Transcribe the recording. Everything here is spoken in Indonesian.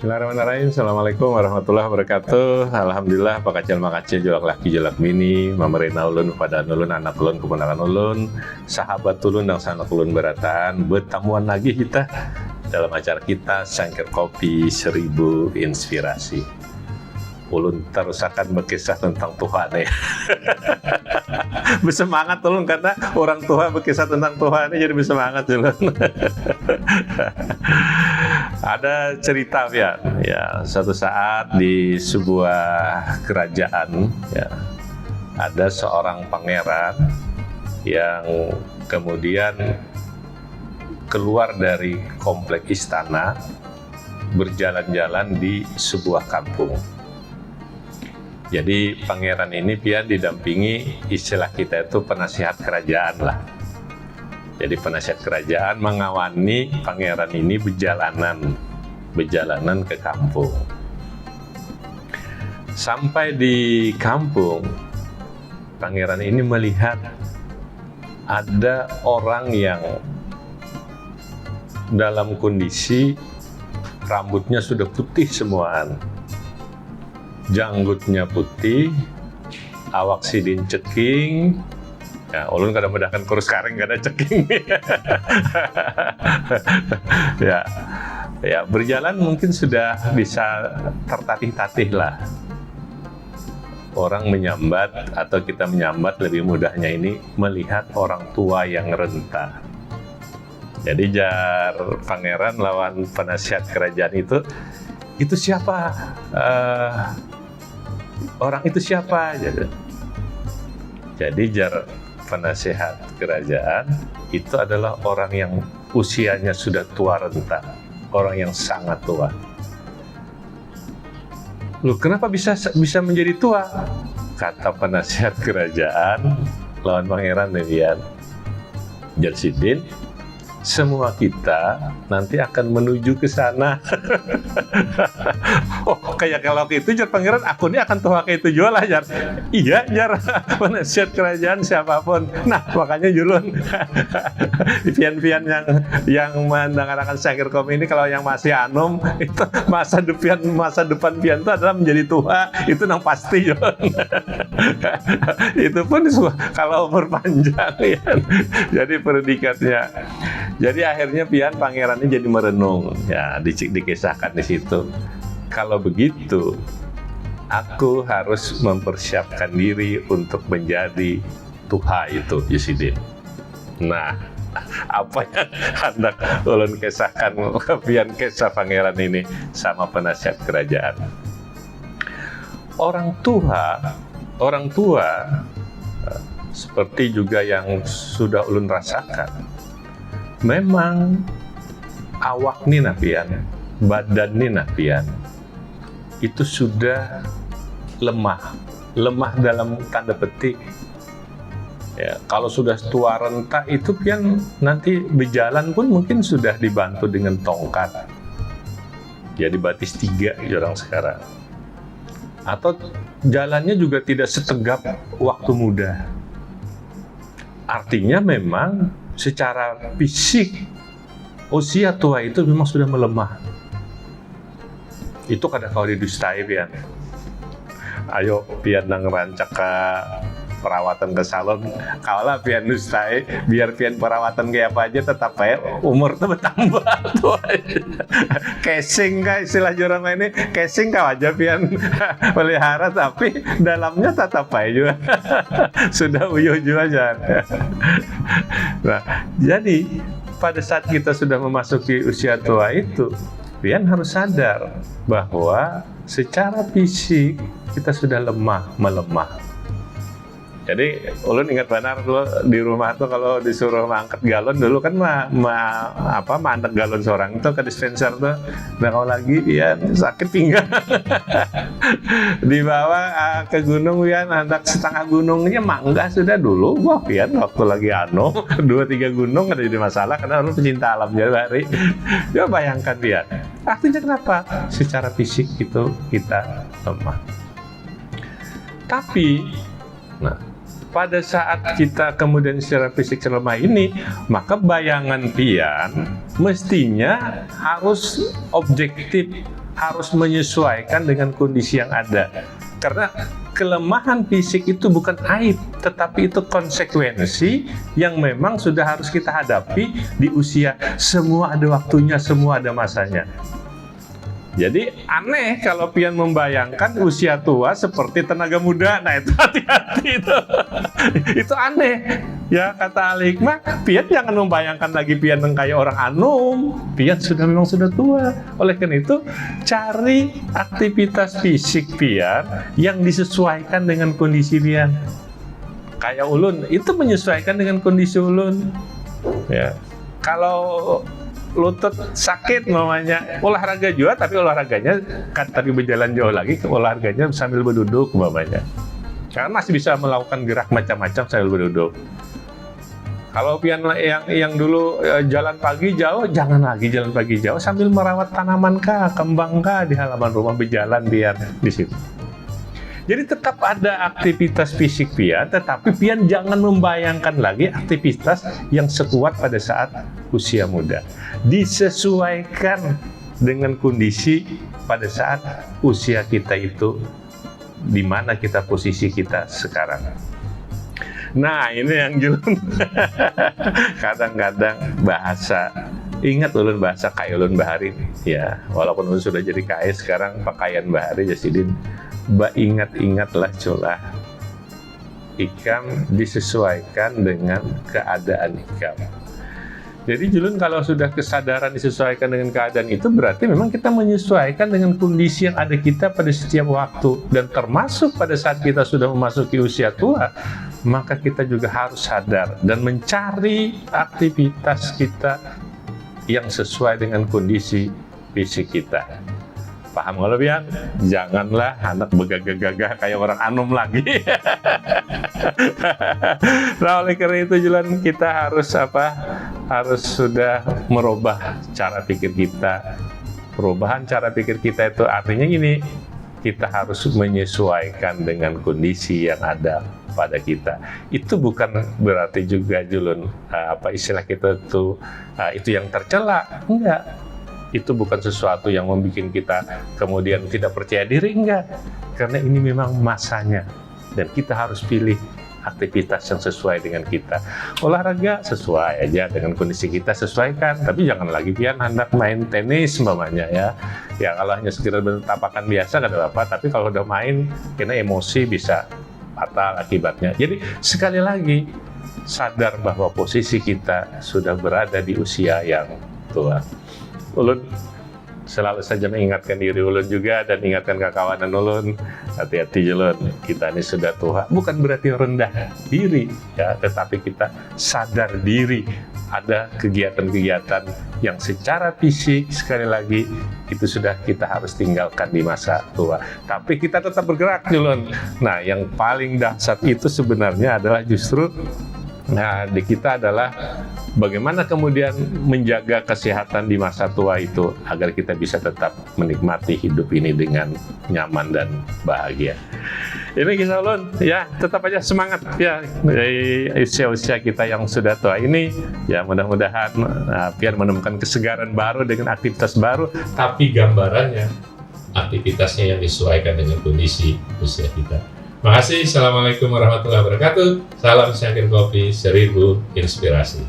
Bismillahirrahmanirrahim. Assalamualaikum warahmatullahi wabarakatuh. Alhamdulillah pakacil makacil jolak laki jolak mini mamerina ulun pada ulun anak ulun keponakan ulun sahabat ulun dan sanak ulun berataan bertamuan lagi kita dalam acara kita Cangkir Kopi 1000 Inspirasi. Ulun terus akan berkisah tentang Tuhan ya. Bersemangat ulun karena orang tua berkisah tentang Tuhan jadi bersemangat ulun. Ada cerita ya, suatu saat di sebuah kerajaan ya, ada seorang pangeran yang kemudian keluar dari komplek istana berjalan-jalan di sebuah kampung. Jadi pangeran ini pian didampingi istilah kita itu penasihat kerajaan lah. Jadi penasihat kerajaan mengawani pangeran ini berjalanan ke kampung. Sampai di kampung, pangeran ini melihat ada orang yang dalam kondisi rambutnya sudah putih semuaan. Janggutnya putih, awak sidin ceking, ya ulun kadang medahkan kurus karing kada ceking. ya berjalan mungkin sudah bisa tertatih-tatih lah. Orang menyambat atau kita menyambat lebih mudahnya ini melihat orang tua yang renta. Jadi jar pangeran lawan penasihat kerajaan itu siapa? Orang itu siapa? Jadi jar penasihat kerajaan itu adalah orang yang usianya sudah tua renta, orang yang sangat tua. Loh, kenapa bisa menjadi tua? Kata penasihat kerajaan lawan pangeran demikian, Jar Sidin, semua kita nanti akan menuju ke sana. Oh, kayak kalau itu jar pangeran, aku ini akan tua kayak itu jual lah jar. Iya jar, penasihat kerajaan siapapun. Nah makanya julun pian-pian yang mendengarkan Cangkir Kopi ini kalau yang masih anum itu masa depan pian itu adalah menjadi tua, itu nang pasti julun. Itu pun kalau umur panjang ya. Jadi predikatnya. Jadi akhirnya pian pangeran ini jadi merenung, ya dikisahkan di situ. Kalau begitu, aku harus mempersiapkan diri untuk menjadi tuha itu, Yusidin. Nah, apa yang hendak ulun kisahkan pian kisah pangeran ini sama penasihat kerajaan. Orang tua seperti juga yang sudah ulun rasakan. Memang awak nih napian, badan nih napian, itu sudah lemah dalam tanda petik. Ya, kalau sudah tua renta itu pian nanti berjalan pun mungkin sudah dibantu dengan tongkat. Jadi batis 3 orang sekarang. Atau jalannya juga tidak setegap waktu muda. Artinya memang secara fisik usia tua itu memang sudah melemah. Itu kadang kalau didustai pian. Ayo pian nang rancak ke perawatan ke salon, kaulah pian dustai biar pian perawatan kayak apa aja tetap aja umur tuh bertambah tuh. Casing kah istilah orang ini, casing kah aja pian pelihara tapi dalamnya tetap aja juga sudah uyuh aja. Nah, jadi pada saat kita sudah memasuki usia tua itu, pian harus sadar bahwa secara fisik kita sudah melemah. Jadi ulun ingat benar dulu di rumah tuh kalau disuruh mangkat galon dulu kan mangkat galon seorang itu ke dispenser tuh. Nah kalau lagi ya sakit pinggang. Dibawa ke gunung ya hendak setengah gunungnya mangga sudah dulu. Wah pian waktu lagi 2-3 gunung ada jadi masalah karena ulun pecinta alam jadi hari. Coba bayangkan pian. Artinya kenapa? Secara fisik itu kita lemah. Tapi pada saat kita kemudian secara fisik lemah ini, maka bayangan pian mestinya harus objektif harus menyesuaikan dengan kondisi yang ada. Karena kelemahan fisik itu bukan aib, tetapi itu konsekuensi yang memang sudah harus kita hadapi di usia. Semua ada waktunya, semua ada masanya. Jadi aneh kalau pian membayangkan usia tua seperti tenaga muda. Nah itu hati-hati itu. Itu aneh. Ya kata Al-Hikmah, pian jangan membayangkan lagi pian kayak orang anum. Pian memang sudah tua. Oleh karena itu, cari aktivitas fisik pian yang disesuaikan dengan kondisi pian. Kayak ulun, itu menyesuaikan dengan kondisi ulun. Ya. Kalau lutut sakit mamanya, olahraga juga, tapi olahraganya kan tapi berjalan jauh lagi, olahraganya sambil berduduk mamanya. Karena masih bisa melakukan gerak macam-macam sambil berduduk. Kalau pian yang dulu jalan pagi jauh, jangan lagi jalan pagi jauh sambil merawat tanaman kah, kembang kah di halaman rumah, berjalan biar di situ. Jadi tetap ada aktivitas fisik pian, tetapi pian jangan membayangkan lagi aktivitas yang sekuat pada saat usia muda. Disesuaikan dengan kondisi pada saat usia kita itu, di mana kita posisi kita sekarang. Nah ini yang Julun kadang-kadang bahasa, ingat ulun bahasa kayak ulun bahari ya, walaupun ulun sudah jadi KS sekarang pakaian bahari Jasidin. Ingat-ingatlah colah, ikam disesuaikan dengan keadaan ikam. Jadi Julun kalau sudah kesadaran disesuaikan dengan keadaan itu, berarti memang kita menyesuaikan dengan kondisi yang ada kita pada setiap waktu. Dan termasuk pada saat kita sudah memasuki usia tua, maka kita juga harus sadar dan mencari aktivitas kita yang sesuai dengan kondisi fisik kita. Paham kalau pian? Janganlah anak begagah-gagah kayak orang anum lagi. Nah oleh karena itu Julun, kita harus harus sudah merubah cara pikir kita. Perubahan cara pikir kita itu artinya gini, kita harus menyesuaikan dengan kondisi yang ada pada kita. Itu bukan berarti juga Julun istilah kita itu yang tercela. Enggak. Itu bukan sesuatu yang membuat kita kemudian tidak percaya diri, enggak. Karena ini memang masanya. Dan kita harus pilih aktivitas yang sesuai dengan kita. Olahraga sesuai aja dengan kondisi kita, sesuaikan. Tapi jangan lagi pian hendak main tenis umpamanya ya. Ya kalau hanya sekedar bertapakan biasa nggak ada apa-apa. Tapi kalau udah main, kena emosi bisa fatal akibatnya. Jadi sekali lagi, sadar bahwa posisi kita sudah berada di usia yang tua. Ulun selalu saja mengingatkan diri ulun juga dan ingatkan kawan ulun, hati-hati Julun, kita ini sudah tua. Bukan berarti rendah diri ya, tetapi kita sadar diri. Ada kegiatan-kegiatan yang secara fisik sekali lagi itu sudah kita harus tinggalkan di masa tua. Tapi kita tetap bergerak Julun. Nah, yang paling dahsyat itu sebenarnya adalah justru di kita adalah bagaimana kemudian menjaga kesehatan di masa tua itu agar kita bisa tetap menikmati hidup ini dengan nyaman dan bahagia. Ini kisah ulun ya, tetap aja semangat ya dari usia-usia kita yang sudah tua ini ya, mudah-mudahan biar menemukan kesegaran baru dengan aktivitas baru, tapi gambarannya aktivitasnya yang disesuaikan dengan kondisi usia kita. Makasih. Assalamualaikum warahmatullahi wabarakatuh. Salam Syakir Kopi, 1000 inspirasi.